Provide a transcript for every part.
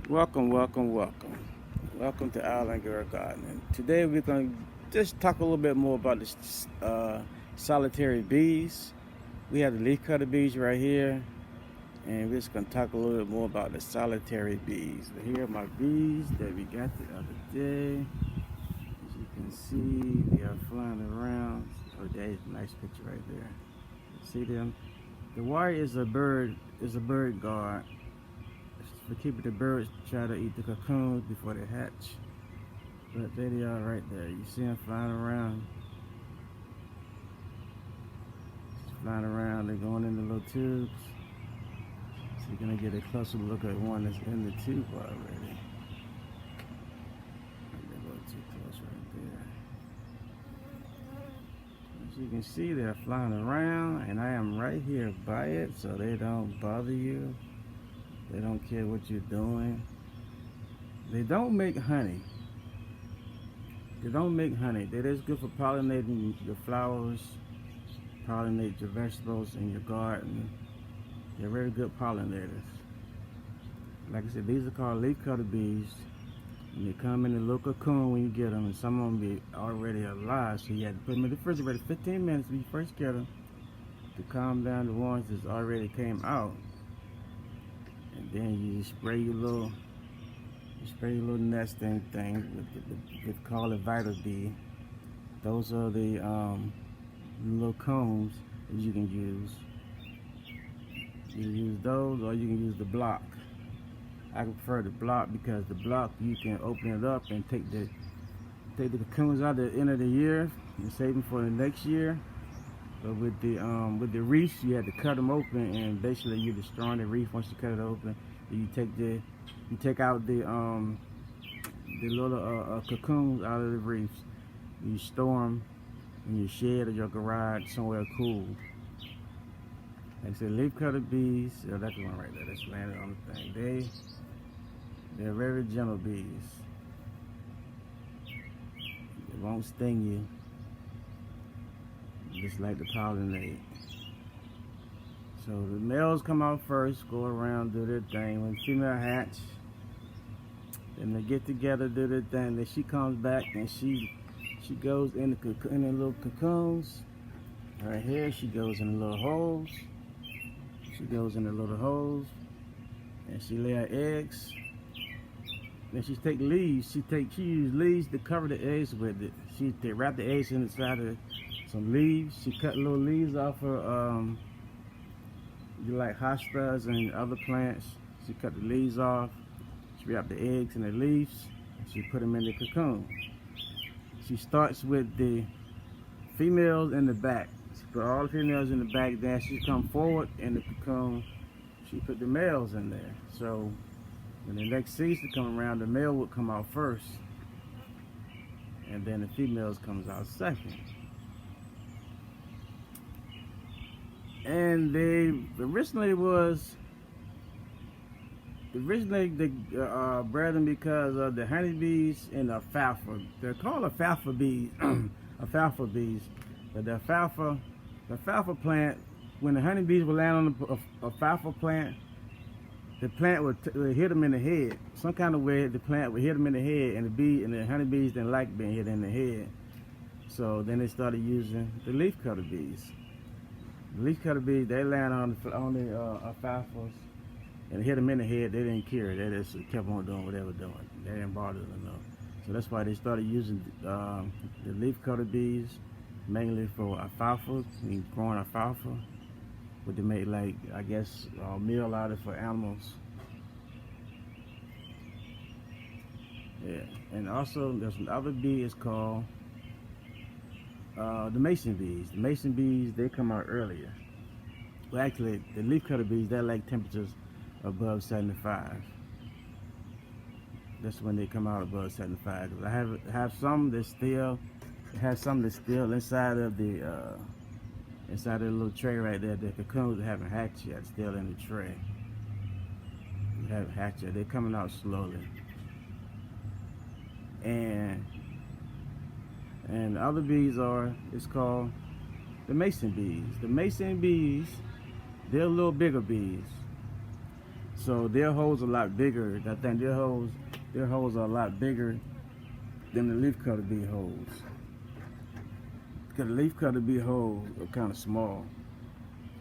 Welcome, welcome, welcome. Welcome to Island Girl Gardening. Today we're going to just talk a little bit more about the solitary bees. We have the leafcutter bees right here, and we're just going to talk a little bit more about the solitary bees. Here are my bees that we got the other day. As you can see, they are flying around. Oh, there's a nice picture right there. See them? The wire is a bird guard for keeping the birds try to eat the cocoons before they hatch. But there they are right there. You see them flying around. Just flying around. They're going in the little tubes. So you're going to get a closer look at one that's in the tube already. They're a little too close right there. As you can see, they're flying around, and I am right here by it so they don't bother you. They don't care what you're doing. They don't make honey. They're just good for pollinating your flowers, pollinate your vegetables in your garden. They're very good pollinators. Like I said, these are called leafcutter bees. And they come in a little cocoon when you get them, and some of them be already alive. So you have to put them in the refrigerator 15 minutes when you first get them to calm down the ones that already came out. And then you spray your little nesting thing with call it Vital Bee. Those are the little combs that you can use. You can use those, or you can use the block. I prefer the block because the block you can open it up and take the cocoons out at the end of the year and save them for the next year. But with the reefs, you have to cut them open, and basically you're destroying the reef once you cut it open. You take out the little cocoons out of the reefs. You store them in your shed or your garage somewhere cool. Like I said, leafcutter bees. Oh, that's the one right there. That's landed on the thing. They're very gentle bees. They won't sting you. Just like to pollinate. So the males come out first, go around, do their thing. When female hatch, then they get together, do their thing. Then she comes back and she goes in the little cocoons. Right here, she goes in the little holes. And she lay her eggs. Then she take leaves. She use leaves to cover the eggs with it. They wrap the eggs inside of some leaves. She cut little leaves off of like hostas and other plants. She cut the leaves off. She wrapped the eggs in the leaves. She put them in the cocoon. She starts with the females in the back. She put all the females in the back. Then she come forward in the cocoon. She put the males in there. So when the next season come around, the male would come out first, and then the females comes out second. And they originally bred them because of the honeybees and alfalfa. They're called alfalfa bees, alfalfa bees. But the alfalfa plant, when the honeybees would land on the alfalfa plant, the plant would hit them in the head. Some kind of way the plant would hit them in the head, and the honeybees didn't like being hit in the head. So then they started using the leafcutter bees. The leafcutter bees, they land on the alfalfas and hit them in the head. They didn't care. They just kept on doing what they were doing. They didn't bother them enough. So that's why they started using the leafcutter bees mainly for alfalfa, growing alfalfa. But they make, like, I guess, meal out of it for animals. Yeah, and also there's another bee. It's called the mason bees. The mason bees, they come out earlier. Well, actually, the leafcutter bees, they like temperatures above 75. That's when they come out above 75. I have some that still inside of the little tray right there. The cocoons haven't hatched yet, still in the tray. They haven't hatched yet. They're coming out slowly. And the other bees it's called the mason bees. The mason bees, they're a little bigger bees. So their holes are a lot bigger. I think their holes are a lot bigger than the leafcutter bee holes. Because the leafcutter bee holes are kind of small,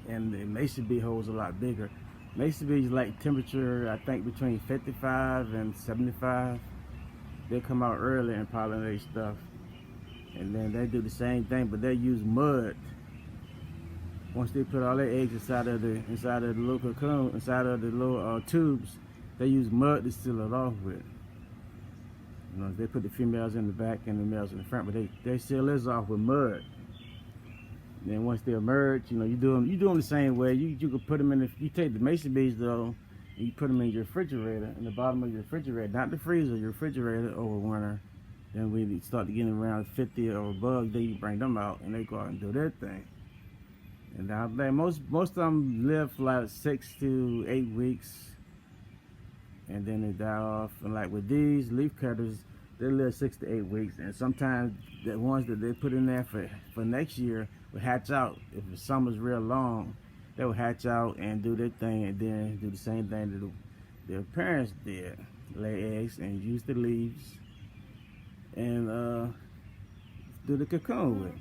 and the mason bee holes are a lot bigger. Mason bees like temperature, I think between 55 and 75. They come out early and pollinate stuff, and then they do the same thing, but they use mud. Once they put all their eggs inside of the little cocoon, inside of the little tubes, they use mud to seal it off with. You know, they put the females in the back and the males in the front, but they seal this off with mud. And then once they emerge, you know, you do them the same way. You can put them in you take the mason bees though, and you put them in your refrigerator, in the bottom of your refrigerator, not the freezer, your refrigerator over winter. Then when you start getting around 50 or above, then you bring them out and they go out and do their thing. And I think most of them live for like 6 to 8 weeks, and then they die off. And like with these leaf cutters, they live 6 to 8 weeks, and sometimes the ones that they put in there for next year will hatch out. If the summer's real long, they will hatch out and do their thing, and then do the same thing that their parents did: lay eggs and use the leaves and do the cocoon with.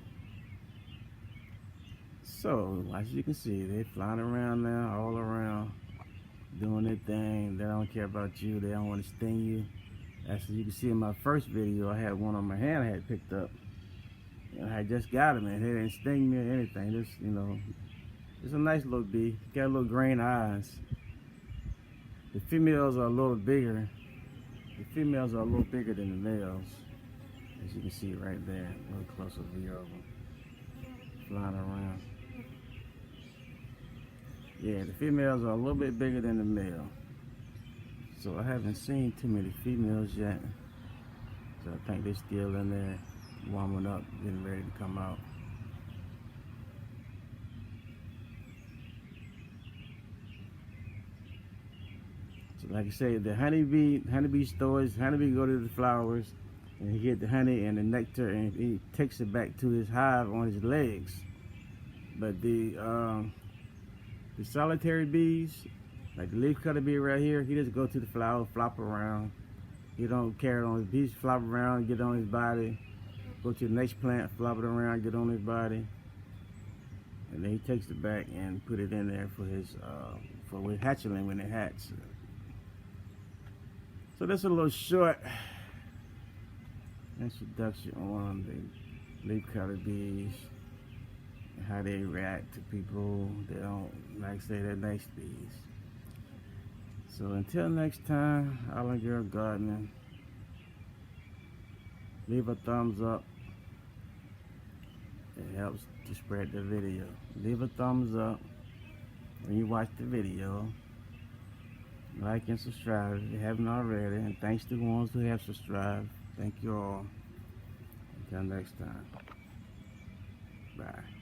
So, as you can see, they're flying around now, all around, doing their thing. They don't care about you. They don't want to sting you. As you can see in my first video, I had one on my hand I had picked up. And I had just got him, and he didn't sting me or anything. Just, you know, it's a nice little bee. Got little green eyes. The females are a little bigger. The females are a little bigger than the males. As you can see right there, a little closer view of them flying around. Yeah, the females are a little bit bigger than the male. So I haven't seen too many females yet. So I think they're still in there warming up, getting ready to come out. So like I say, the honeybee stores, honeybee go to the flowers and he get the honey and the nectar and he takes it back to his hive on his legs. But the solitary bees, like the leafcutter bee right here, he just go to the flower, flop around. He don't carry it on his bees, flop around, get on his body, go to the next plant, flop it around, get on his body, and then he takes it back and put it in there for his hatchling when it hatch. So that's a little short introduction on the leafcutter bees. How they react to people. They don't, like I say, they're nice bees. So until next time, Island Girl Gardening, leave a thumbs up. It helps to spread the video. Leave a thumbs up when you watch the video. Like and subscribe if you haven't already. And thanks to the ones who have subscribed. Thank you all. Until next time. Bye.